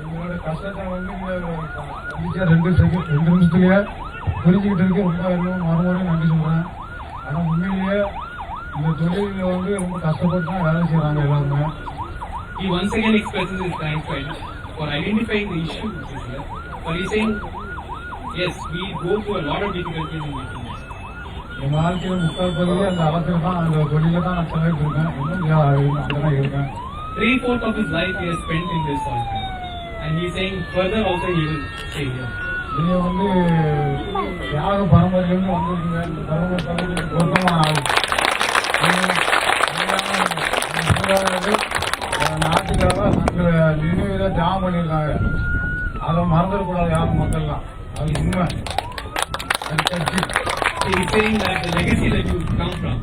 உங்களோட கஷ்டத்தை வந்து ரெண்டு நிமிஷத்துலயே புரிஞ்சுக்கிட்டதுக்கு ரொம்ப இன்னும் மறுபடியும் நன்றி சொல்றேன். ஆனா உண்மையிலேயே இந்த தொழில வந்து ரொம்ப கஷ்டப்பட்டு தான் வேலை செய்யறாங்க எல்லாருமே. He once again expresses his thanks for identifying the issue, for saying, yes, we go through a lot of difficulties in making this. என் வாழ்க்கையில 30 பகுதி அந்த அவசரம் தான், அந்த தொழில தான் நான் செலவிட்டு இருக்கேன். இன்னும் அப்படிதான் இருக்கேன். 3/4 of his life he has spent in this salt camp, and he is saying further also he will stay here. நீங்க வந்து யாக பரம்பரையிலிருந்து வந்திருக்கீங்க. இந்த பரம்பரை பொருத்தமான ஆள். நாட்டுக்காக நினைவுல தியாகம் பண்ணியிருக்காங்க. அதை மறந்துடக்கூடாது யாரும் மக்கள்லாம். அது உண்மை. He is saying that the legacy that you come from,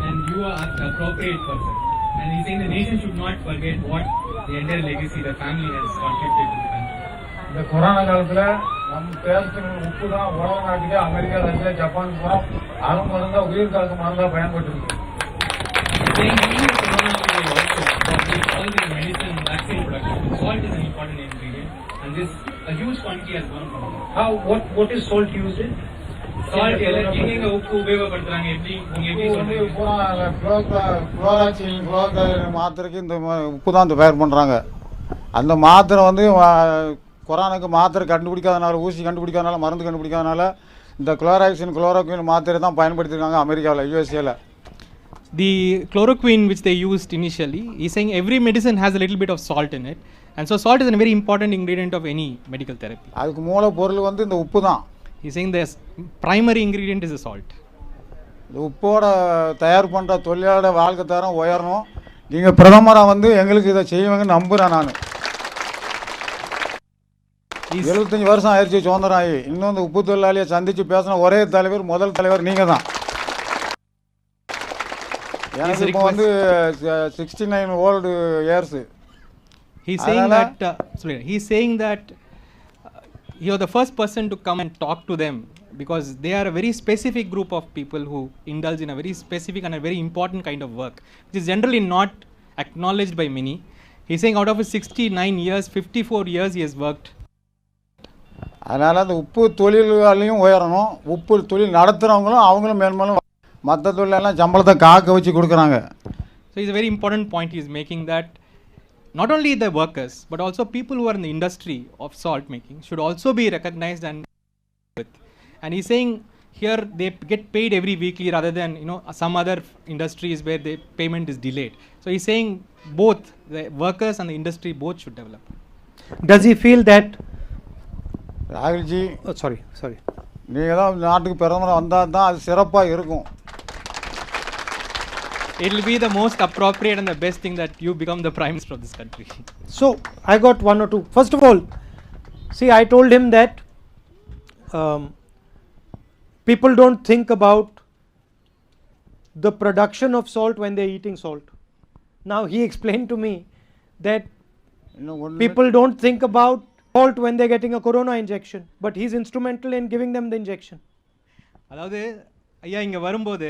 and you are the appropriate person. And he is saying the nation should not forget what the entire legacy the family has contributed to the country. இந்த corona காலத்துல நம்ம தேசத்தின் உப்பு தான் உலக நாட்டுக்கு America, Russia, Japan பூரா அருமருந்தா உயிர் காக்க மருந்தா பயன்பட்டு இருக்கு. Saying during the corona period also, probably all the medicine, vaccine production, salt is an important ingredient, and this a huge quantity has gone from it. How what is salt used in? Salt எங்க உப்பு உபயோகப்படுத்துறாங்க, எப்படி நீங்க எப்படி சொல்றீங்க? குளோராக்சின் மாத்திரைக்கு இந்த உப்பு தான் தயார் பண்ணுறாங்க. அந்த மாத்திரை வந்து கொரோனாக்கு மாத்திரை கண்டுபிடிக்காதனால, ஊசி கண்டுபிடிக்காதனால, மருந்து கண்டுபிடிக்காதனால இந்த குளோரோக்வின் மாத்திரை தான் பயன்படுத்தியிருக்காங்க அமெரிக்காவில், யூஎஸ்ஏல. The chloroquine which they used initially, he's saying every medicine has a little bit of salt in it, and so salt is a very important ingredient of any medical therapy. அதுக்கு மூல பொருள் வந்து இந்த உப்பு தான். He's saying the primary ingredient is the salt. இந்த உப்போட தயார் பண்ணுற தொழிலோட வாழ்க்கை தரம் உயரணும். நீங்கள் பிரதமராக வந்து எங்களுக்கு இதை செய்வீங்கன்னு நம்புகிறேன். நான் 75 வருஷம் ஆயிடுச்சு சுதந்திரம் ஆகி. இன்னும் இந்த உப்பு தொழிலாளியை சந்தித்து பேசின ஒரே தலைவர், முதல் தலைவர் நீங்கள் தான். எனக்கு இப்போ வந்து 69 old years. He's saying that he's saying that you're the first person to come and talk to them, because they are a very specific group of people who indulge in a very specific and a very important kind of work, which is generally not acknowledged by many. He's saying out of his 69 years, 54 years he has worked. அதனால் அந்த உப்பு தொழிலாளியும் உயரணும். உப்பு தொழில் நடத்துகிறவங்களும் அவங்களும் மேல்மேலும் மற்ற தொழிலெல்லாம் சம்பளத்தை காக்க வச்சு கொடுக்குறாங்க. So it's a very important point he is making, that not only the workers but also people who are in the industry of salt making should also be recognized and with. And he's saying here they get paid every weekly rather than some other industries where the payment is delayed. So he's saying both the workers and the industry both should develop. Does he feel that ராகுல்ஜி, sorry நீங்கள் தான் நாட்டுக்கு பிரதமராக வந்தால் தான் அது சிறப்பாக இருக்கும். It will be the most appropriate and the best thing that you become the prime minister of this country. So I got one or two. First of all, see, I told him that people don't think about the production of salt when they're eating salt. Now he explained to me that people don't think about salt when they're getting a corona injection, but he's instrumental in giving them the injection. அதாவது ஐயா இங்கே வரும்போது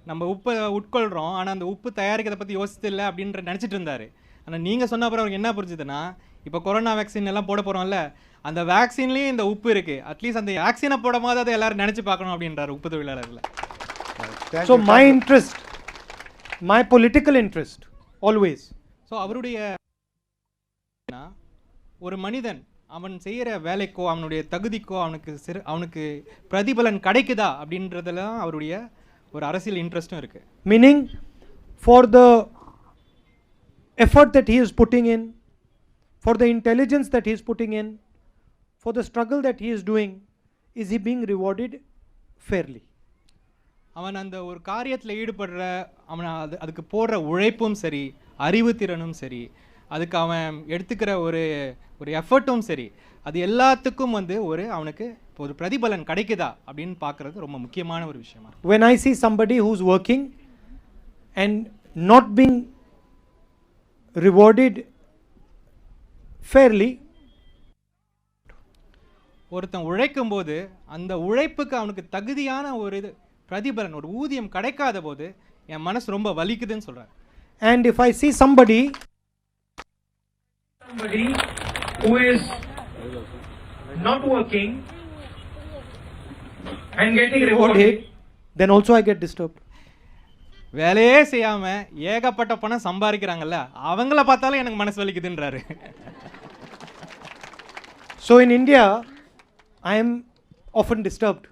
நம்ம உப்பை உட்கொள்கிறோம், ஆனால் அந்த உப்பு தயாரிக்கிறத பற்றி யோசித்தில்லை அப்படின்ற நினச்சிட்டு இருந்தார். ஆனால் நீங்கள் சொன்ன அப்புறம் அவருக்கு என்ன புரிஞ்சுதுன்னா, இப்போ கொரோனா வேக்சின் எல்லாம் போட போகிறோம்ல, அந்த வேக்சின்லேயும் இந்த உப்பு இருக்குது. அட்லீஸ்ட் அந்த வேக்சினை போடும் போது அதை எல்லோரும் நினச்சி பார்க்கணும் அப்படின்றார் உப்பு தொழிலாளர்கள். So my interest, my political interest always. So அவருடைய ஒரு மனிதன் அவன் செய்கிற வேலைக்கோ அவனுடைய தகுதிக்கோ அவனுக்கு பிரதிபலன் கிடைக்குதா அப்படின்றதுல அவருடைய ஒரு அரசியல் இன்ட்ரெஸ்டும் இருக்குது. Meaning for the effort that he is putting in, for the intelligence that he is putting in, for the struggle that he is doing, is he being rewarded fairly? அவன் அந்த ஒரு காரியத்தில் ஈடுபடுற அவன் அதுக்கு போடுற உழைப்பும் சரி, அறிவு திறனும் சரி, அதுக்கு அவன் எடுத்துக்கிற ஒரு எஃபர்ட்டும் சரி, அது எல்லாத்துக்கும் அவனுக்கு ஒரு பிரதிபலன் கிடைக்குதா அப்படின்னு பார்க்குறது ரொம்ப முக்கியமான ஒரு விஷயமா. When I see somebody who's working and not being rewarded fairly, ஒருத்தன் உழைக்கும் போது அந்த உழைப்புக்கு அவனுக்கு தகுதியான ஒரு பிரதிபலன், ஒரு ஊதியம் கிடைக்காத போது என் மனசு ரொம்ப வலிக்குதுன்னு சொல்றாரு. And if I see somebody who is not working and getting rewarded, then also I get disturbed. வேலையே செய்யாம ஏகப்பட்ட பணம் சம்பாதிக்கிறாங்கல்ல அவங்கள பார்த்தாலும் எனக்கு மனசு வலிக்குதுன்றாரு. So in India, I am often disturbed.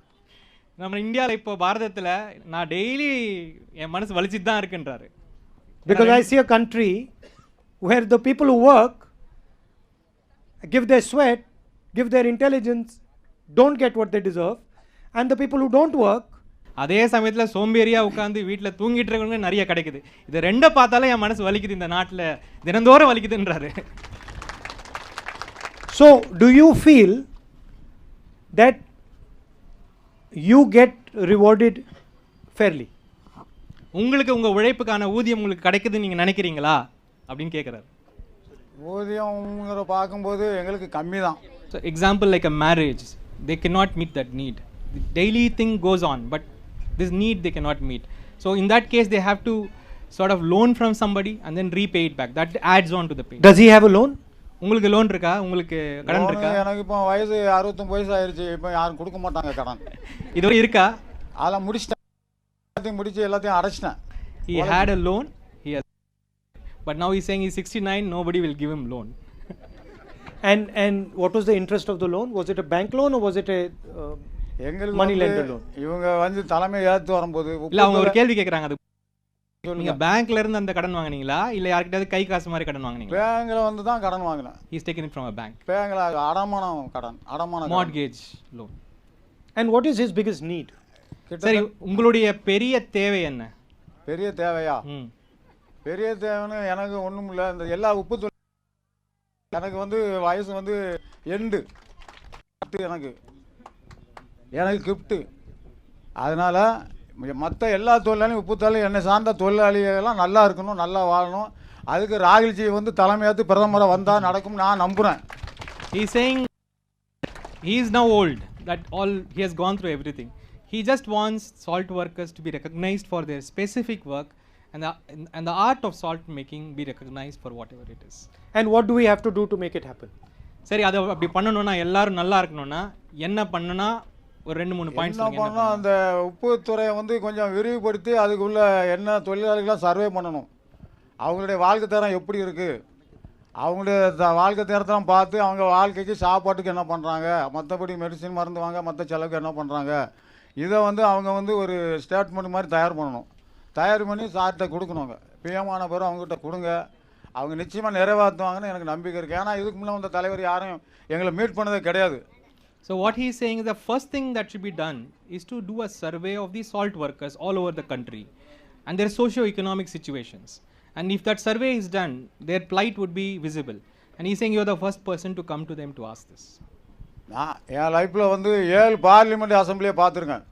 நம்ம இந்தியாவில் இப்போ பாரதத்தில் நான் டெய்லி என் மனசு வலிச்சிட்டு தான் இருக்குன்றாரு. Because I see a country where the people who work, give their sweat, give their intelligence, don't get what they deserve, and the people who don't work, அதே சமயத்தில் சோம்பேறியா உட்காந்து வீட்டில் தூங்கிட்டு இருக்கவங்க நிறைய கிடைக்குது. இது ரெண்டை பார்த்தாலும் என் மனசு வலிக்குது, இந்த நாட்டில் தினந்தோறும் வலிக்குதுன்றாரு. so do you feel that you get rewarded fairly? உங்களுக்கு உங்கள் உழைப்புக்கான ஊதியம் உங்களுக்கு கிடைக்குதுன்னு நீங்கள் நினைக்கிறீங்களா அப்படின்னு கேட்குறாரு. ஊதியங்கிற பார்க்கும்போது எங்களுக்கு கம்மி தான். So example like a marriage, they cannot meet that need. The daily thing goes on, but this need they cannot meet. So in that case they have to sort of loan from somebody and then repay it back. That adds on to the pay. Does he have a loan? உங்களுக்கு loan இருக்கா? உங்களுக்கு கடன் இருக்கா? எனக்கு இப்போ வயசு 69 வயசு ஆயிடுச்சு. இப்போ யாரும் கொடுக்க மாட்டாங்க கடன். இதுவரை இருக்கா? அதெல்லாம் முடிச்சிட்டேன், எல்லாத்தையும் முடிச்சு எல்லாத்தையும் அடைச்சிட்டேன். He had a loan, he has, but now he's saying he's 69, nobody will give him loan. And what was the interest of the loan? Was it a bank loan or was it a எங்களுக்கு money lender loan? இவங்க வந்து தலைமை ஏற்று வரும்போது இல்ல அவங்க ஒரு கேள்வி கேட்குறாங்க. அது நீங்க பேங்க்ல இருந்து அந்த கடன் வாங்குனீங்களா இல்ல யார்கிட்டயாவது கை காசு மாதிரி கடன் வாங்குனீங்களா? பேங்க்ல வந்து தான் கடன் வாங்கினேன். He's taken it from a bank. பேங்க்ல அடமானம் கடன், அடமானம் mortgage loan. And what is his biggest need? சரி, உங்களுடைய பெரிய தேவை என்ன? பெரிய தேவையா? பெரிய தேவைன்னு எனக்கு ஒன்றும் இல்லை. இந்த எல்லா உப்பு தொழில் எனக்கு வந்து வயசு வந்து எண்டு எனக்கு கிஃப்ட்டு. அதனால் மற்ற எல்லா தொழிலாளியும் உப்பு தொழில் என்னை சார்ந்த தொழிலாளிகள்லாம் நல்லா இருக்கணும், நல்லா வாழணும். அதுக்கு ராகுல்ஜி வந்து தலைமையேற்று பிரதமராக வந்தால் நடக்கும் நான் நம்புகிறேன். He is saying he is now old, that all he has gone through everything. He just wants salt workers to be recognized for their specific work and the art of salt making be recognized for whatever it is. And what do we have to do to make it happen? சரி, அதை அப்படி பண்ணணும்னா எல்லாரும் நல்லா இருக்கணும்னா என்ன பண்ணணும்னா ஒரு 2-3 பாயிண்ட்ஸ் என்ன பண்ணணும்? அந்த உப்பு துறையை வந்து கொஞ்சம் விரிவுபடுத்தி அதுக்குள்ள என்ன தொழிலாளிகளாக சர்வே பண்ணணும். அவங்களுடைய வாழ்க்கை தரம் எப்படி இருக்குது, அவங்களுடைய வாழ்க்கை தரத்தெல்லாம் பார்த்து அவங்க வாழ்க்கைக்கு சாப்பாட்டுக்கு என்ன பண்ணுறாங்க, மற்றபடி மெடிசின் மருந்து வாங்க மற்ற செலவுக்கு என்ன பண்ணுறாங்க, இதை வந்து அவங்க வந்து ஒரு ஸ்டேட்மெண்ட் மாதிரி தயார் பண்ணணும். தயார் பண்ணி சார்கிட்ட கொடுக்கணுங்க. பிஎமான பிறகு அவங்ககிட்ட கொடுங்க, அவங்க நிச்சயமாக நிறைவேற்றுவாங்கன்னு எனக்கு நம்பிக்கை இருக்குது. ஏன்னா இதுக்கு முன்னே வந்த தலைவர் யாரும் எங்களை மீட் பண்ணதே கிடையாது. So what he is saying is the first thing that should be done is to do a survey of the salt workers all over the country and their socio-economic situations. And if that survey is done, their plight would be visible. And he is saying you are the first person to come to them to ask this. நான் என் லைஃப்பில் வந்து 7 parliament அசம்பிளியை பார்த்துருக்கேன்.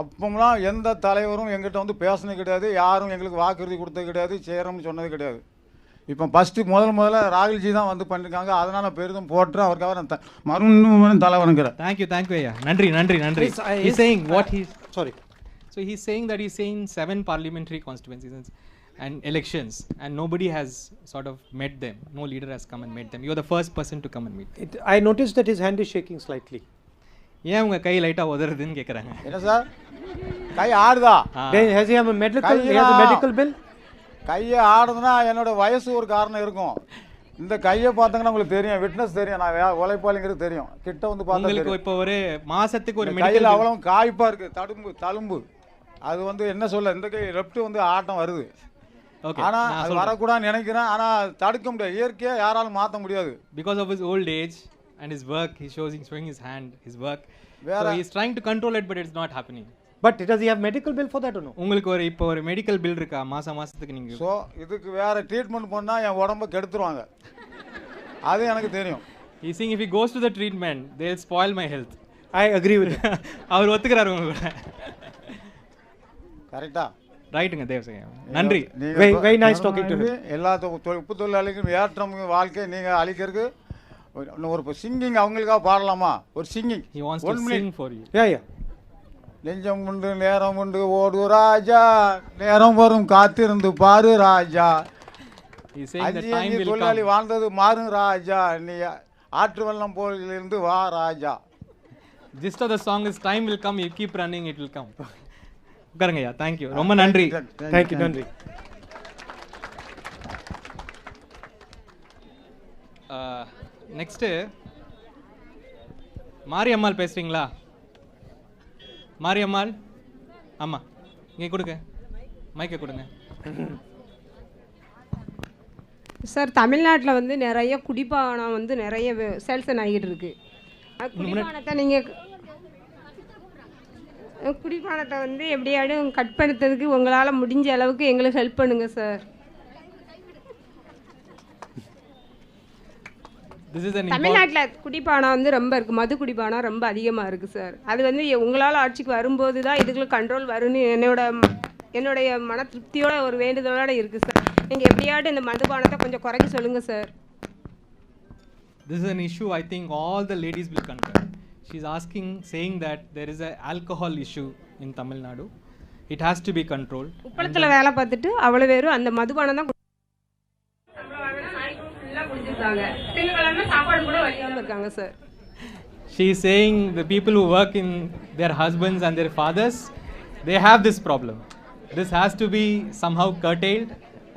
அப்போம்லாம் எந்த தலைவரும் எங்கிட்ட வந்து பேசினது கிடையாது, யாரும் எங்களுக்கு வாக்குறுதி கொடுத்தது கிடையாது, செய்கிறோம்னு சொன்னது கிடையாது. இப்போ ஃபஸ்ட்டு முதல்ல ராகுல்ஜி தான் வந்து பண்ணியிருக்காங்க. அதனால் பெரிதும் போட்டு அவருக்காக நான் மறுபடியும் தலைவனுங்கிறேன். தேங்க்யூ ஐயா. நன்றி. He's saying what he sorry. So he's saying that he's saying 7 parliamentary constituencies and elections and nobody has sort of met them. No leader has come and met them. You're the first person to come and meet them. I noticed that his hand is shaking slightly. ஏன் உங்க கை லைட்டா உதறுதுன்னு கேக்குறாங்க. என்ன sir கை ஆடுதா? Has he have a medical bill? கையை ஆடுதுன்னா என்னோட வயசு ஒரு காரணம் இருக்கும். இந்த கையை பார்த்தாங்கன்னா உங்களுக்கு தெரியும், விட்னஸ் தெரியும், நான் உழைப்பாளிங்கிறது தெரியும். கிட்ட வந்து பார்த்தா உங்களுக்கு இப்போ ஒரு மாசத்துக்கு ஒரு கையில் அவ்வளவு காய்ப்பா இருக்கு, தழும்பு. அது வந்து என்ன சொல்ல, இந்த கை லெஃப்ட் வந்து ஆட்டம் வருது. ஆனா அது வரக்கூடாதுன்னு நினைக்கிறேன். ஆனா தடுக்க முடியாது, இயற்கையா யாராலும் மாற்ற முடியாது. Because of his old age and his work, he's showing his hand, his work. So he's trying to control it, but it's not happening. But does he have medical bill for that or no? உங்களுக்கு இப்போ ஒரு medical bill இருக்கா மாசத்துக்கு நீங்க? So இதுக்கு வேற treatment பண்ணால் என் உடம்ப கெடுத்துருவாங்க, அது எனக்கு தெரியும். He's saying if he goes to the treatment, they'll spoil my health. I agree with him. அவர் ஒத்துக்கிறாரு உங்க கூட. கரெக்டா? ரைட்டுங்க தேவசேகர். நன்றி. Very nice talking to him. எல்லா உப்பு தொழிலாளிகளுக்கும் ஏற்றம் வாழ்க்கை நீங்கள் அளிக்கிறதுக்கு ஒரு சிங்கிங் அவங்களுக்காக பாடலாமா? ஒரு singing. He wants to sing for you. Yeah. நெஞ்சம் உண்டு நேரம் உண்டு ஓடு ராஜா, நேரம் வரும் காத்திருந்து பாரு ராஜா, He's saying the time will தொழிலாளி come. வாழ்ந்தது மாறும் ராஜா, நீ ஆற்று வெள்ளம் போலிலிருந்து வா ராஜா. Gist of the song is time will come, you keep running, it will come. உட்காருங்கய்யா. தேங்க்யூ, ரொம்ப நன்றி. தேங்க்யூ, நன்றி. நெக்ஸ்ட்டு மாரியம்மாள் பேசுகிறீங்களா? மாரியம்மாள், ஆமாம், இங்கே கொடுங்க, மைக்கை கொடுங்க. சார், தமிழ்நாட்டில் வந்து நிறைய குடிப்பானம் வந்து நிறைய சேல்சன் ஆகிட்டு இருக்கு. குடிப்பானத்தை நீங்கள் குடிப்பானத்தை வந்து எப்படியாடும் கட் பண்ணுறதுக்கு உங்களால் முடிஞ்ச அளவுக்கு எங்களுக்கு ஹெல்ப் பண்ணுங்க சார். தமிழ்நாட்டில் குடிப்பானம் வந்து ரொம்ப இருக்குது, மது குடிப்பானம் ரொம்ப அதிகமாக இருக்குது சார். அது வந்து உங்களால் ஆட்சிக்கு வரும்போது தான் இதுக்குள்ள கண்ட்ரோல் வரும்னு என்னுடைய மன திருப்தியோட ஒரு வேண்டுதலோடு இருக்குது சார். நீங்கள் எப்படியாட்டும் இந்த மதுபானத்தை கொஞ்சம் குறைக்க சொல்லுங்கள் sir. This is an issue I think all the ladies will concur. She is asking, saying that there is a alcohol issue in Tamil Nadu. It has to be controlled. உப்பளத்தில் வேலை பார்த்துட்டு அவ்வளோ பேரும் அந்த மதுபானம் தான் சாப்பாடு கூட வைக்காம இருக்காங்க sir. She is saying the people who work in their husbands and their fathers, they have this problem. This has to be somehow curtailed,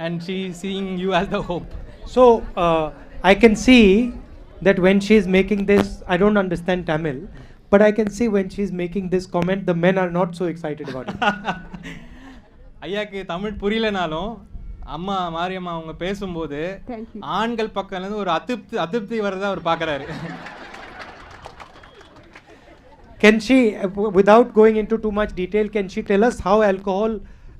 and she is seeing you as the hope. So I can see that when she is making this, I don't understand Tamil, but I can see when she is making this comment, the men are not so excited about it. ஐயாக்கு தமிழ் புரியலனாலும் அம்மா மாரியம்மா அவங்க பேசும்போது ஆண்கள் பக்கம்லேருந்து ஒரு அதிருப்தி வரதை அவர் பார்க்குறாரு. Can she, without going into too much detail, can she tell us how alcohol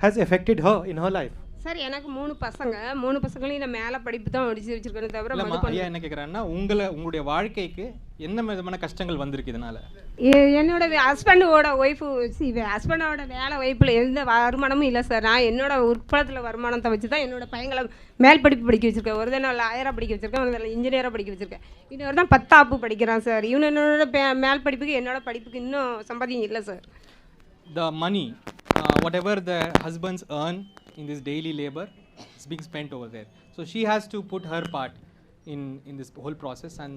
has affected her in her life? Sir, எனக்கு 3 பசங்க, 3 பசங்களையும் நான் மேலே படிப்பு தான் முடிச்சு வச்சிருக்கேன் தவிர ஐயா என்ன கேட்குறாங்கன்னா உங்களுடைய வாழ்க்கைக்கு என்ன விதமான கஷ்டங்கள் வந்திருக்கு இதனால? என்னோட ஹஸ்பண்டோட வேலை ஒய்ஃபில் எந்த வருமானமும் இல்லை சார். நான் என்னோட உற்பளத்தில் வருமானத்தை வச்சு தான் என்னோட பையங்களை மேல் படிப்பு படிக்க வச்சுருக்கேன். ஒரு தான் லாயராக படிக்க வச்சுருக்கேன், ஒரு இன்ஜினியராக படிக்க வச்சுருக்கேன். இன்னொரு தான் 10ஆப்பு படிக்கிறான் சார். என்னோட மேல் படிப்புக்கு என்னோட படிப்புக்கு இன்னும் சம்பாதியம் இல்லை sir. The money, whatever the husbands earn in this daily labor is being spent over there. So she has to put her part in this whole process, and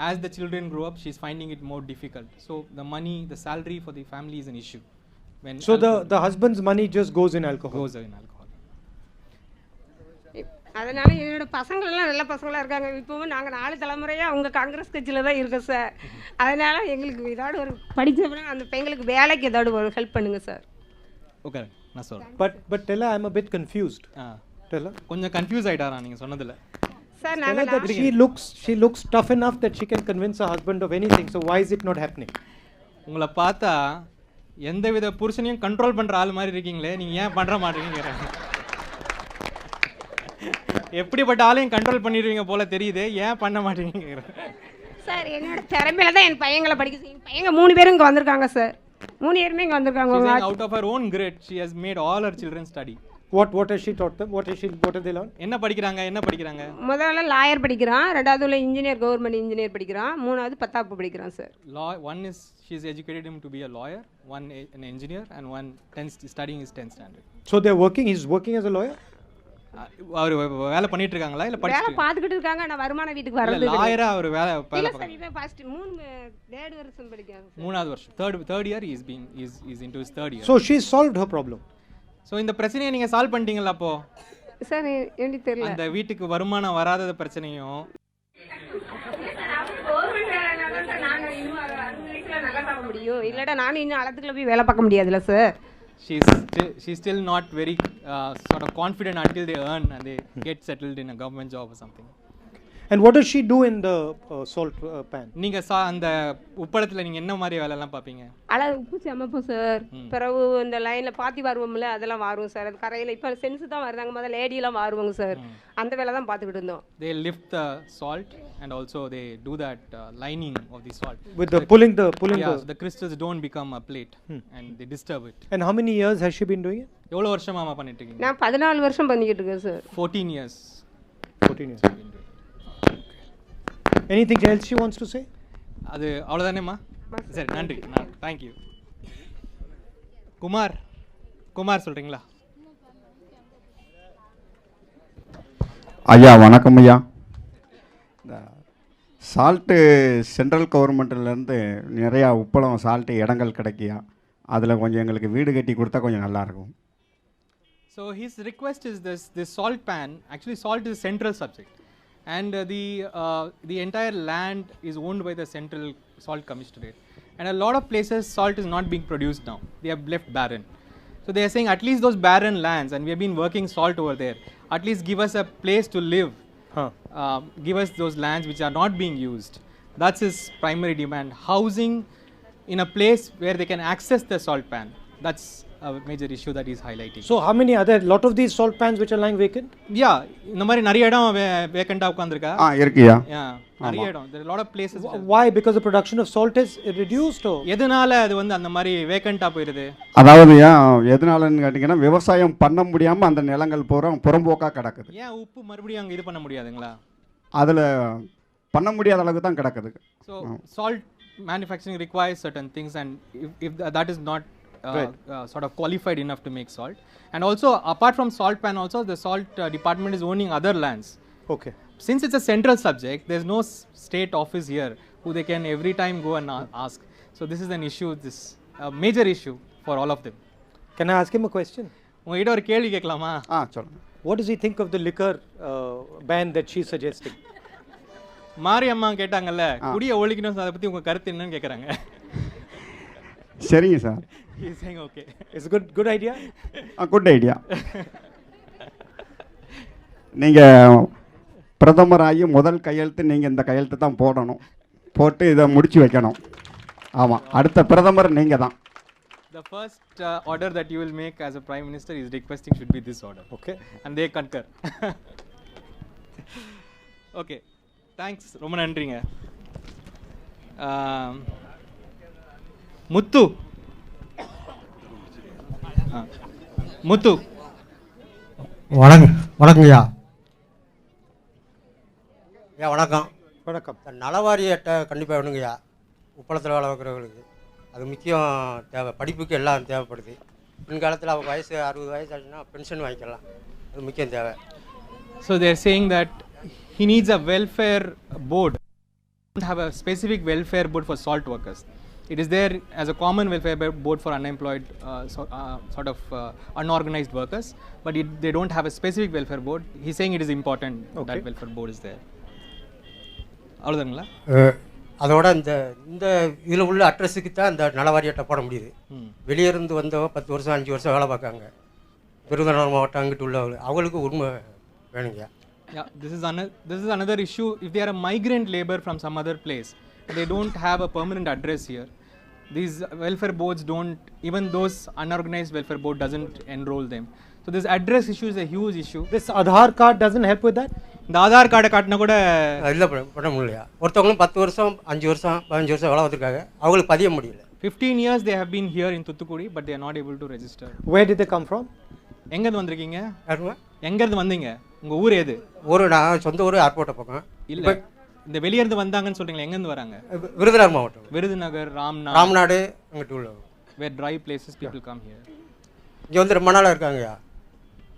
as the children grow up, she is finding it more difficult. So the money, the salary for the family is an issue. When so the husband's money just goes in alcohol. அதனால என்னோட பசங்களெல்லாம் நல்ல பசங்களாக இருக்காங்க. இப்போவும் நாங்கள் 4 தலைமுறையாக அவங்க காங்கிரஸ் கட்சியில் தான் இருக்கோம் சார். அதனால எங்களுக்கு ஏதாவது ஒரு படித்தவங்க அந்த பையங்களுக்கு வேலைக்கு ஏதாவது ஒரு ஹெல்ப் பண்ணுங்க சார். ஓகே, நான் சொல்கிறேன். But Tella, I'm a bit confused. Tella, கொஞ்சம் கன்ஃபியூஸ் ஆகிட்டாரா நீங்கள் சொன்னதில்? Sir, that she looks tough enough that she can convince her husband of anything. So why is it not happening? உங்களை பார்த்தா எந்தவித புருஷனையும் control பண்ணுற ஆள் மாதிரி இருக்கீங்களே, நீங்கள் ஏன் பண்ணுற மாட்டீங்க? எப்படிப்பட்ட ஆளையும் கண்ட்ரோல் பண்ணிடுவீங்க போல தெரியுது, ஏன் பண்ண மாட்டேங்க? சார், என்னோட திறமையில தான் என் பையங்களை படிக்க செய்யும். பையங்க 3 பேரும் இங்கே வந்திருக்காங்க சார். 3 பேருமே இங்கே வந்திருக்காங்க. Out of her own grit, she has made all her children study. What has she taught them? What have they learned? என்ன படிக்கிறாங்க? முதல்ல லாயர் படிக்கிறான், ரெண்டாவதுல இன்ஜினியர், கவர்மெண்ட் இன்ஜினியர் படிக்கிறான், மூணாவது 10ஆப்பு படிக்கிறான் sir. One is she is educated him to be a lawyer, one an engineer, and one studying his 10th standard. So they're working. He's working as a lawyer. அவர் வேலை பண்ணிட்டு இருக்காங்களா இல்ல வேலை பார்த்துக்கிட்டு இருக்காங்க? நான் வருமான வீட்டுக்கு வரது லாயரா அவர் வேலை இல்ல சார். இவன் ஃபர்ஸ்ட் 3rd வருஷம் படிக்கிறாங்க. 3வது வருஷம், third year is into his 3rd year. So she solved her problem. So இந்த பிரச்சனையை நீங்க சால்வ் பண்ணிட்டீங்களா? அப்போ சார் எனக்கு தெரியல. அந்த வீட்டுக்கு வருமானம் வராத பிரச்சனையும் முடியும் இல்லடா, நானும் இன்னும் அளத்துக்குள்ள போய் வேலை பார்க்க முடியாதுல்ல sir. she's still not very sort of confident until they earn and they get settled in a government job or something. And what does she do in the salt pan? நீங்க அந்த உப்பளத்துல நீங்க என்ன மாதிரி வேலை எல்லாம் பாப்பீங்க? உப்பு சமைப்போம் சார். பிறகு இந்த லைன்ல பாத்தி வாருவோம்ல, அதெல்லாம் வாருவோம் சார். அது கரையில இப்ப சென்ஸ் தான் வருதாங்க, முதல்ல லேடி எல்லாம் வாருவாங்க சார். அந்த வேலை தான் பார்த்துக்கிட்டு இருந்தோம். They lift the salt and also they do that lining of the salt with the pulling the so the crystals don't become a plate and they disturb it. And how many years has she been doing it? எவ்வளவு வருஷமா பண்ணிட்டு இருக்கீங்க? நான் 14 வருஷம் பண்ணிக்கிட்டு இருக்கேன் sir. 14 years. Anything else she wants to say? அது அவ்வளவுதானேம்மா? சரி, நன்றி. Thank you. குமார் சொல்றீங்களா? ஐயா வணக்கம் ஐயா. இந்த சால்ட்டு சென்ட்ரல் கவர்மெண்ட்லேருந்து நிறையா உப்பளம் சால்ட்டு இடங்கள் கிடைக்கியா, அதில் கொஞ்சம் எங்களுக்கு வீடு கட்டி கொடுத்தா கொஞ்சம் நல்லாயிருக்கும். So his request is this salt pan. Actually, salt is a central subject, and the entire land is owned by the Central Salt Commissionerate. And a lot of places salt is not being produced now. They have left barren. So they are saying at least those barren lands, and we have been working salt over there. At least give us a place to live. Give us those lands which are not being used. That's his primary demand. Housing in a place where they can access the salt pan. That's a major issue that he's highlighting. So how many other, lot of these salt pans which are lying vacant? Yeah, இந்த மாதிரி நிறைய இடம் வேக்கண்டா உட்கார்ந்திருக்கா. இருக்குயா. Yeah, நிறைய இடம். There are a lot of places. Why? Because the production of salt is reduced or? எதனால அது வந்து அந்த மாதிரி வேக்கண்டா போயிருது? அதாவது எதனாலன்னு கேட்டிங்கன்னா விவசாயம் பண்ண முடியாமல் அந்த நிலங்கள் புறம்போக்காக கிடக்குது. ஏன் உப்பு மறுபடியும் அங்கே இது பண்ண முடியாதுங்களா? அதில் பண்ண முடியாத அளவுக்கு தான் கிடக்குது. So salt manufacturing requires certain things, and if that is not sort of qualified enough to make salt, and also apart from salt pan, also the salt department is owning other lands. Okay. Since it's a central subject, there's no state office here who they can every time go and ask. So this is an issue, this major issue for all of them. Can I ask him a question? உங்ககிட்ட ஒரு கேள்வி கேட்கலாமா? சொல்லுங்க. What does he think of the liquor ban that she's suggesting? மாரி அம்மா கேட்டாங்கல்ல, குடியை ஒழிக்கணும், அதை பற்றி உங்கள் கருத்து என்னன்னு கேட்குறாங்க. சரிங்க sir. He's saying okay. It's a good idea. Good idea. நீங்கள் பிரதமராகி முதல் கையெழுத்து நீங்கள் இந்த கையெழுத்து தான் போடணும், போட்டு இதை முடிச்சு வைக்கணும். ஆமாம், அடுத்த பிரதமர் நீங்கள் தான். The first order that you will make as a prime minister is requesting should be this order. Okay. And they concur. Okay. Thanks. ரொம்ப நன்றிங்க. முத்து. முத்து. வணக்கங்கய்யா. ஐயா வணக்கம். வணக்கம். நலவாரி அட்டை கண்டிப்பாக வேணுங்கய்யா. உப்பளத்தில் வேலை வைக்கிறவங்களுக்கு அது முக்கியம் தேவை. படிப்புக்கு எல்லாம் தேவைப்படுது. பின்காலத்தில் அவங்க வயசு 60 வயசு ஆச்சுன்னா பென்ஷன் வாங்கிக்கலாம். அது முக்கியம் தேவை. So they are saying that he needs a welfare board. We don't have a specific welfare board for salt workers. It is there as a common welfare board for unemployed sort of unorganized workers, but they don't have a specific welfare board. He's saying it is important that welfare board is there. அவ்வளோதாங்களா? அதோட இந்த இதில் உள்ள அட்ரஸுக்கு தான் இந்த நலவாரி அட்டை போட முடியுது. வெளியே இருந்து வந்தவங்க 10 வருஷம் 5 வருஷம் வேலை பார்க்காங்க. விருதுநகர் மாவட்டம் அங்கிட்டு உள்ளவங்க அவங்களுக்கு உரிமை வேணுங்க. Yeah, this is another issue. If they are a migrant labor from some other place, they don't have a permanent address here. These welfare boards don't, even those unorganized welfare board doesn't enroll them. So this address issue is a huge issue. This Aadhaar card doesn't help with that? இந்த ஆதார் கார்டை காட்டினா கூட இல்லை பண்ண முடியலையா. ஒருத்தவங்களும் 10 வருஷம் 5 வருஷம் 15 வருஷம் வேலை பார்த்துருக்காங்க, அவங்களுக்கு பதிய முடியல. 15 years they have been here in Thuthukudi, but they are not able to register. Where did they come from? எங்கேருந்து வந்திருக்கீங்க? யாருமா? எங்கேருந்து வந்தீங்க? உங்கள் ஊர் எது? நான் சொந்த ஊர் ஏர்போர்ட்டை பக்கம். இல்லை, இந்த வெளியேருந்து வந்தாங்கன்னு சொல்கிறீங்களா, எங்கேருந்து வராங்க? விருதுநகர் மாவட்டம். விருதுநகர், ராம்நாடு அங்கிட்டு உள்ள where dry places people come here. இங்கே வந்து ரொம்ப நாளாக இருக்காங்கய்யா.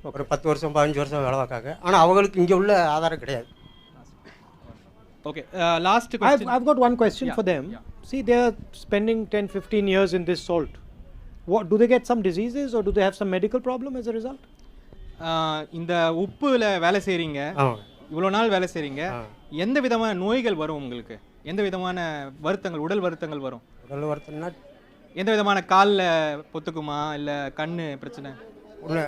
ஒரு 10 வருஷம் 15 வருஷம் வேலை பார்க்காங்க. ஆனால் அவங்களுக்கு இங்கே உள்ள ஆதாரம் கிடையாது. Okay, last question. I've got one question for them. See, they are spending 10-15 years in this salt. What do they get some diseases or do they have some medical problem as a result? இந்த உப்புல வேலை செய்கிறீங்க, இவ்வளோ நாள் வேலை செய்கிறீங்க, எந்த விதமான நோய்கள் வரும் உங்களுக்கு? எந்த விதமான வருத்தங்கள், உடல் வருத்தங்கள் வரும்? உடல் வருத்தம்னா எந்த விதமான காலில் பொத்துக்குமா, இல்லை கண்ணு பிரச்சனை? ஒன்று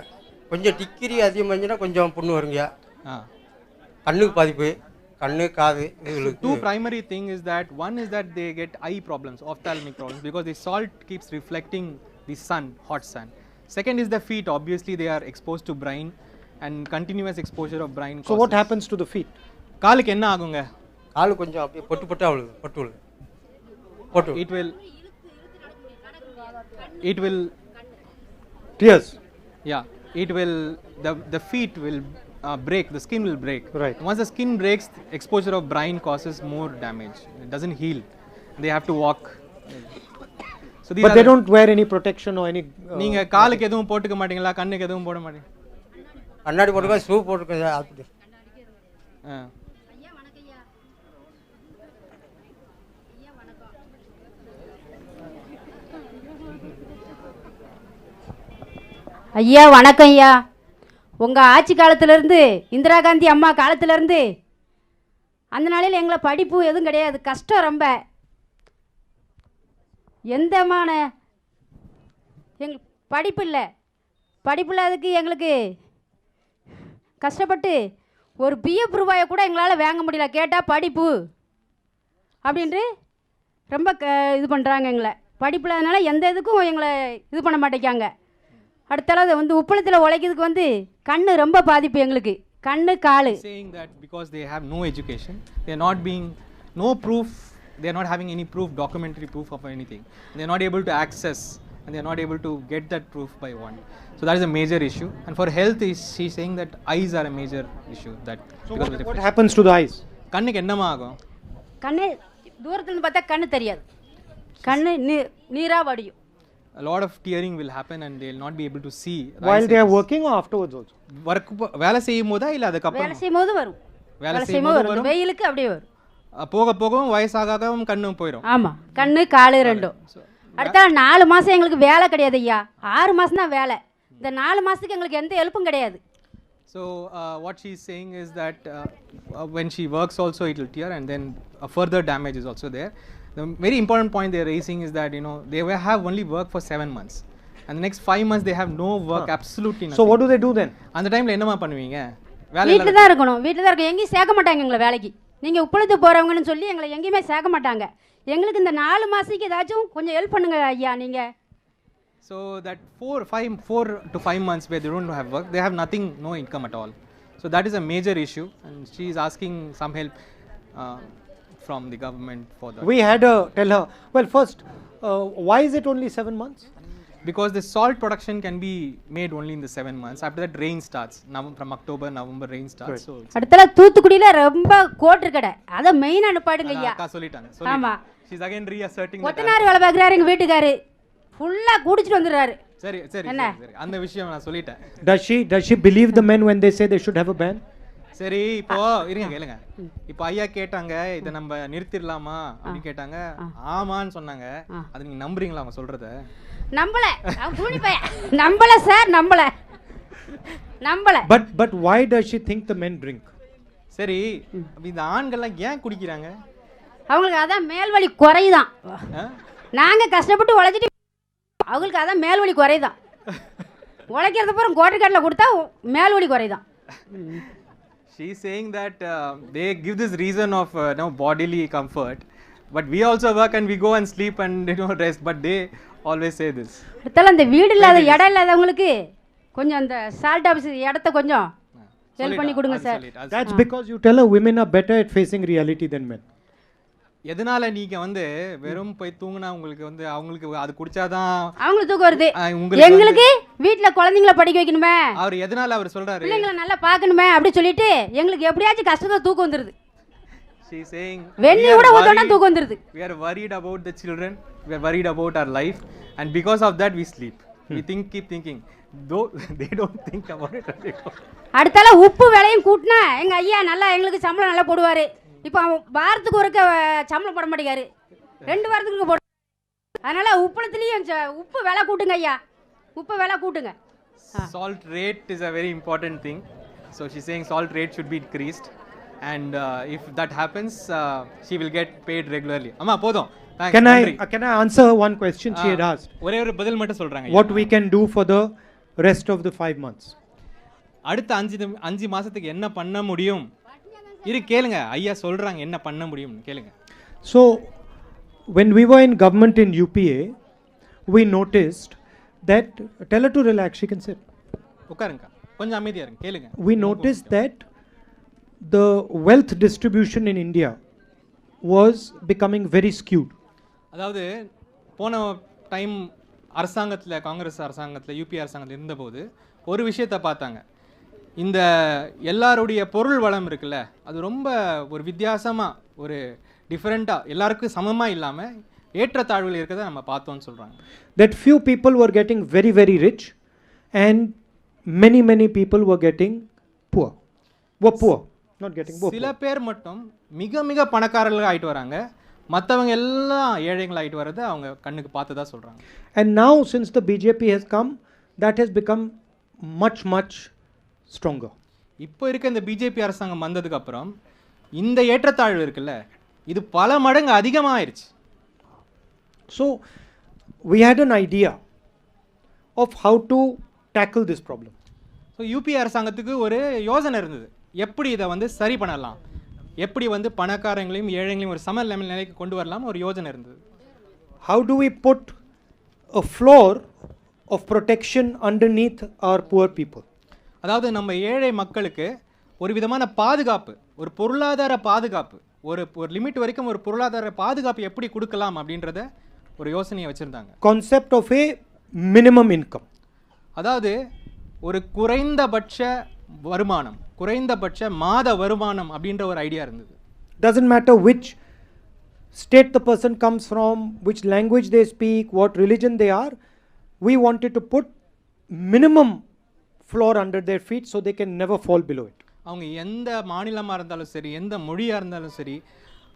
கொஞ்சம் டிகிரி அதிகமாச்சுன்னா கொஞ்சம் புண்ணு வருங்க. கண்ணுக்கு பாதிப்பு, கண்ணு காது. Two primary thing is that one is that they get eye problems, ophthalmic problems, because the salt keeps reflecting the sun, hot sun. Second is the feet. Obviously they are exposed to brine, and continuous exposure of brine causes. So what happens to the feet? காலுக்கு என்ன ஆகுங்க? காலு கொஞ்சம் அப்படியே பொட்டு அவ்வளவு பொட்டு. It will Tears. Yeah, it will, the feet will break, the skin will break. Right. Once the skin breaks, exposure of brine causes more damage. It doesn't heal. They have to walk. So But they don't wear any protection or any. நீங்க காலுக்கு எதுவும் போட்டுக்க மாட்டீங்களா, கண்ணுக்கு எதுவும் போட மாட்டீங்க? கண்ணாடி போட்டுக்க, ஷூ போட்டுக்க. ஐயா வணக்கம் ஐயா. உங்கள் ஆட்சி காலத்திலேருந்து இந்திரா காந்தி அம்மா காலத்திலேருந்து அந்த நாளையில் எங்களை படிப்பு எதுவும் கிடையாது, கஷ்டம் ரொம்ப. எந்தமான எங்கள் படிப்பு இல்லை, படிப்பு இல்லாததுக்கு எங்களுக்கு கஷ்டப்பட்டு ஒரு பிஎஃப் ரூபாயை கூட எங்களால் வாங்க முடியல. கேட்டால் படிப்பு அப்படின்ட்டு ரொம்ப இது பண்ணுறாங்க எங்களை. படிப்பு இல்லாதனால எந்த இதுக்கும் எங்களை இது பண்ண மாட்டேங்காங்க. அடுத்தது வந்து உப்பளத்தில் உழைக்கிறதுக்கு வந்து கண்ணு ரொம்ப பாதிப்பு எங்களுக்கு, கண்ணு காலு. Saying that because they have no education, they are not being no proof, they are not having any proof, documentary proof of anything. They are not able to access and they are not able to get that proof by one. So that is a major issue. And for health, she's saying that eyes are a major issue. That So what happens to the eyes? கண்ணுக்கு என்னமா ஆகும்? கண்ணு தூரத்துலேருந்து பார்த்தா கண்ணு தெரியாது, கண்ணு நீராக வடியும். A lot of tearing will happen and they will not be able to see. While they are working or afterwards also? Work வேலை செய்யும் போதா இல்ல அதுக்கு அப்புறம்? வேலை செய்யும் போது வரும், வேலை செய்யும் போது வரும், வெயிலுக்கு அப்படியே வரும். போக போகவும் வயசாகவும் கண்ணும் போயிடும். ஆமாம், கண்ணு காலு ரெண்டும். அடுத்த 4 மாதம் எங்களுக்கு வேலை கிடையாது ஐயா, 6 மாதம் தான் வேலை. இந்த 4 மாதத்துக்கு எங்களுக்கு எந்த ஹெல்ப்பும் கிடையாது. So what she is saying is that when she works also it will tear and then further damage is also there. The very important point they are raising is that they will have only work for 7 months and the next 5 months they have no work, absolutely nothing. So what do they do then? அந்த டைம்ல என்னமா பண்ணுவீங்க? வீட்டில் தான் இருக்கணும், வீட்டில் தான் இருக்கணும். எங்கேயும் சேர்க்க மாட்டாங்க எங்களை வேலைக்கு. நீங்கள் உப்பளத்து போகிறவங்கன்னு சொல்லி எங்களை எங்கேயுமே சேர்க்க மாட்டாங்க. எங்களுக்கு இந்த 4 மாதத்துக்கு ஏதாச்சும் கொஞ்சம் ஹெல்ப் பண்ணுங்க ஐயா நீங்கள். So that 4 to 5 months where they don't have work, they have nothing, no income at all. So that is a major issue and she is asking some help from the government for that. We had tell her, well first, why is it only 7 months? Because the salt production can be made only in the 7 months. After that rain starts. From October, November rain starts. So அடுத்தல தூத்துக்குடியில ரொம்ப quarter கடை, அத மெயினா அனுப்பாடுங்க ஐயா. அக்கா சொல்லிட்டாங்க. ஆமா. She's again reasserting that. கொத்தனார் வேலை பார்க்கறாரு எங்க வீட்டுக்காரு. ஃபுல்லா குடிச்சிட்டு வந்துறாரு. சரி. அந்த விஷயம் நான் சொல்லிட்டேன். Does she believe the men when they say they should have a ban? சரி, இப்போ கேளுங்க. இப்போ ஐயா கேட்டாங்க இத நம்ம நிறுத்திடலாமா அப்படி கேட்டாங்க. ஆமான்னு சொன்னாங்க. அது நீங்க நம்புறீங்களா அவங்க சொல்றத? நம்பல. அவன் கூடி பைய. நம்பல சார், நம்பல. But why does she think the men drink? சரி, இந்த ஆண்கள்லாம் ஏன் குடிக்கிறாங்க? அவங்களுக்கு அதான் மேல்வலி குறையுதான். நாங்க கஷ்டப்பட்டு உழைச்சிட்டு அவங்களுக்கு அதான் மேல்வலி குறையுதான். உழைக்கிறது பூரா கோட்டர் கடையில் கொடுத்தா மேல்வலி குறையுதான். She is saying that they give this reason of bodily comfort, but we also work and we go and sleep and rest, but they always say this. அடுத்தால அந்த வீடு இல்லாத இடம் இல்லாதவங்களுக்கு கொஞ்சம் அந்த சால்ட் ஆஃபீஸ் இடத்த கொஞ்சம் ஹெல்ப் பண்ணி கொடுங்க sir. That's because you tell her women are better at facing reality than men. எதனால நீங்க வெறும் போய் தூங்குனா உங்களுக்கு அவங்களுக்கு அது குடிச்சாதான் அவங்களுக்கு தூக்கம் வருது, எங்களுக்கு வீட்ல குழந்தைகளை படிக்க வைக்கணுமே, அவர் எதனால அவர் சொல்றாரு பிள்ளைங்களை நல்லா பார்க்கணுமே அப்படி சொல்லிட்டு எங்களுக்கு எப்படியாச்சும் கஷ்டத்தை தூக்கம் வந்துருது. She is saying வெண்ணி கூட ஊத்தனா தூக்கம் வந்துருது. We are worried about the children, we are worried about our life and because of that we sleep. We keep thinking, though they don't think about it. அடுத்தால உப்பு விலையும் கூட்டினா எங்க ஐயா நல்லா எங்களுக்கு சம்பளம் நல்லா போடுவாரு. இப்போ வாரத்துக்கு ஒருக்க சம்பளம் போட மாட்டேங்காரு, 2 வாரத்துக்கு போட. அதனால உப்பளத்துலேயும் உப்பு விலை கூட்டுங்க ஐயா, உப்பு விலை கூட்டுங்க. Salt rate is a very important thing. So she's saying salt rate should be increased and if that happens she will get paid regularly. Amma podum. Can I answer one question she had asked? ஒரே ஒரு பதில் மட்டும் சொல்றாங்க. What we can do for the rest of the 5 months? அடுத்த 5 மாசத்துக்கு என்ன பண்ண முடியும்? கேளுங்க ஐயா சொல்றாங்க என்ன பண்ண முடியும் கேளுங்க. So when we were in government in UPA, we noticed that, tell her to relax, she can sit. உட்காருங்க, கொஞ்சம் அமைதியா இருங்க, கேளுங்க. We noticed that the wealth distribution in India was becoming very skewed. அதாவது போன டைம் அரசாங்கத்தில், காங்கிரஸ் அரசாங்கத்தில், UP அரசாங்கத்தில் இருந்தபோது ஒரு விஷயத்தை பார்த்தாங்க. இந்த எல்லாருடைய பொருள் வளம் இருக்குல்ல, அது ரொம்ப ஒரு வித்தியாசமாக, ஒரு டிஃப்ரெண்ட்டாக, எல்லாருக்கும் சமமாக இல்லாமல் ஏற்றத்தாழ்வுகள் இருக்கிறத நம்ம பார்த்தோம்னு சொல்கிறாங்க. That few people were getting very, very rich and many people were getting poor. Were poor, not getting poor. சில பேர் மட்டும் மிக மிக பணக்காரர்கள் ஆகிட்டு வராங்க, மற்றவங்க எல்லாம் ஏழைகள் ஆகிட்டு வர்றதை அவங்க கண்ணுக்கு பார்த்து தான் சொல்கிறாங்க. And now since the BJP has come, that has become much, much stronger. இப்போ இருக்க இந்த பிஜேபி அரசாங்கம் வந்ததுக்கு அப்புறம் இந்த ஏற்றத்தாழ்வு இருக்குல்ல இது பல மடங்கு அதிகமாயிருச்சு. So, we had an idea of how to tackle this problem. So UP அரசாங்கத்துக்கு ஒரு யோசனை இருந்தது, எப்படி இதை வந்து சரி பண்ணலாம், எப்படி வந்து பணக்காரங்களையும் ஏழைகளையும் ஒரு சம நிலைக்கு கொண்டு வரலாம் ஒரு யோசனை இருந்தது. How do we put a floor of protection underneath our poor people? அதாவது நம்ம ஏழை மக்களுக்கு ஒரு விதமான பாதுகாப்பு, ஒரு பொருளாதார பாதுகாப்பு, ஒரு லிமிட் வரைக்கும் ஒரு பொருளாதார பாதுகாப்பு எப்படி கொடுக்கலாம் அப்படின்றத ஒரு யோசனையை வச்சுருந்தாங்க. Concept of a minimum income. அதாவது ஒரு குறைந்தபட்ச வருமானம், குறைந்தபட்ச மாத வருமானம் அப்படின்ற ஒரு ஐடியா இருந்தது. Doesn't matter which state the person comes from, which language they speak, what religion they are, we wanted to put minimum floor under their feet so they can never fall below it. அவங்க எந்த மாநிலமாக இருந்தாலும் சரி, எந்த மொழியாக இருந்தாலும் சரி,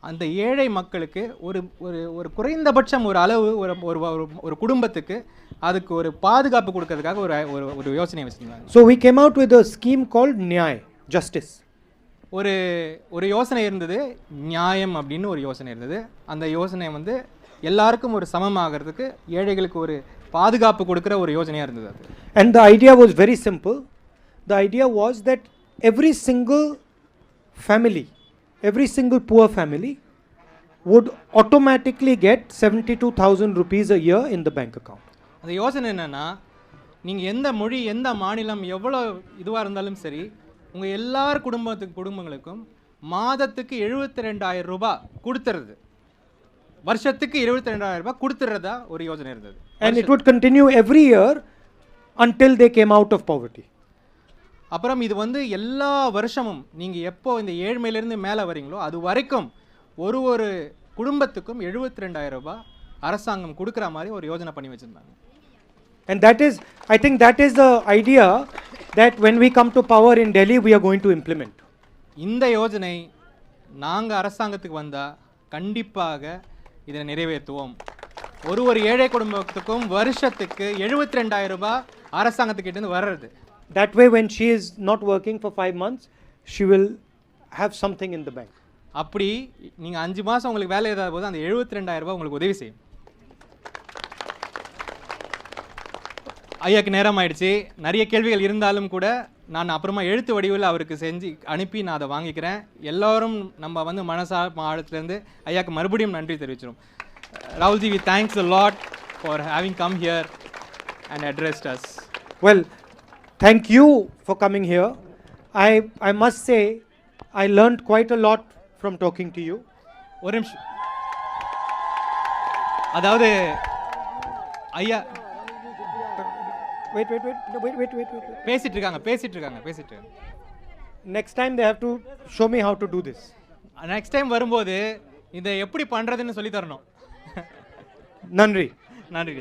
அந்த ஏழை மக்களுக்கு ஒரு ஒரு ஒரு குறைந்தபட்சம் ஒரு அளவு ஒரு ஒரு ஒரு குடும்பத்துக்கு அதுக்கு ஒரு பாதுகாப்பு கொடுக்கறதுக்காக ஒரு ஒரு யோசனை வச்சுருந்தாங்க. So we came out with a scheme called Nyay, justice. ஒரு ஒரு யோசனை இருந்தது, நியாயம் அப்படின்னு ஒரு யோசனை இருந்தது. அந்த யோசனை வந்து எல்லாருக்கும் ஒரு சமமாகிறதுக்கு, ஏழைகளுக்கு ஒரு பாதுகாப்பு கொடுக்குற ஒரு யோசனையாக இருந்தது அது. And the idea was very simple. The idea was that every single family, every single poor family would automatically get 72,000 rupees a year in the bank account. அந்த யோசனை என்னென்னா, நீங்கள் எந்த மொழி, எந்த மாநிலம், எவ்வளோ இதுவாக இருந்தாலும் சரி, உங்கள் எல்லார் குடும்பங்களுக்கும் மாதத்துக்கு 72,000 ரூபாய் கொடுத்துறது, வருஷத்துக்கு 72,000 ரூபாய் கொடுத்துறதா ஒரு யோசனை இருந்தது. And it would continue every year until they came out of poverty. அப்புறம் இது வந்து எல்லா வருஷமும் நீங்கள் எப்போ இந்த ஏழ்மையிலேருந்து மேலே வரீங்களோ அது வரைக்கும் ஒரு ஒரு குடும்பத்துக்கும் 72,000 ரூபாய் அரசாங்கம் கொடுக்குற மாதிரி ஒரு யோசனை பண்ணி வச்சுருந்தாங்க. And that is, I think that is the idea that when we come to power in Delhi, we are going to implement. இந்த யோஜனை நாங்கள் அரசாங்கத்துக்கு வந்தால் கண்டிப்பாக இதை நிறைவேற்றுவோம். ஒரு ஒரு ஏழை குடும்பத்துக்கும் வருஷத்துக்கு 72,000 ரூபாய் அரசாங்கத்துக்கிட்டேருந்து வர்றது. That way, when she is not working for 5 months, she will have something in the bank. அப்படி நீங்கள் 5 மாதம் உங்களுக்கு வேலை ஏதாவது போது அந்த 72,000 ரூபாய் உங்களுக்கு உதவி செய்யும். ஐயாக்கு நேரம் ஆயிடுச்சு. நிறைய கேள்விகள் இருந்தாலும் கூட நான் அப்புறமா எழுத்து வடிவில் அவருக்கு செஞ்சு அனுப்பி நான் அதை வாங்கிக்கிறேன். எல்லோரும் நம்ம வந்து ஆழத்துலேருந்து ஐயாக்கு மறுபடியும் நன்றி தெரிவிச்சிடும். Rahul ji, we thanks a lot for having come here and addressed us. Well, thank you for coming here. I must say, I learned quite a lot from talking to you. ஒரு நிமிஷம், அதாவது ஐயா Wait. பேசிட்டு இருக்காங்க. Next time they have to show me how to do this. Next time வரும்போது இதை எப்படி பண்ணுறதுன்னு சொல்லி தரணும். Nandri. நன்றி.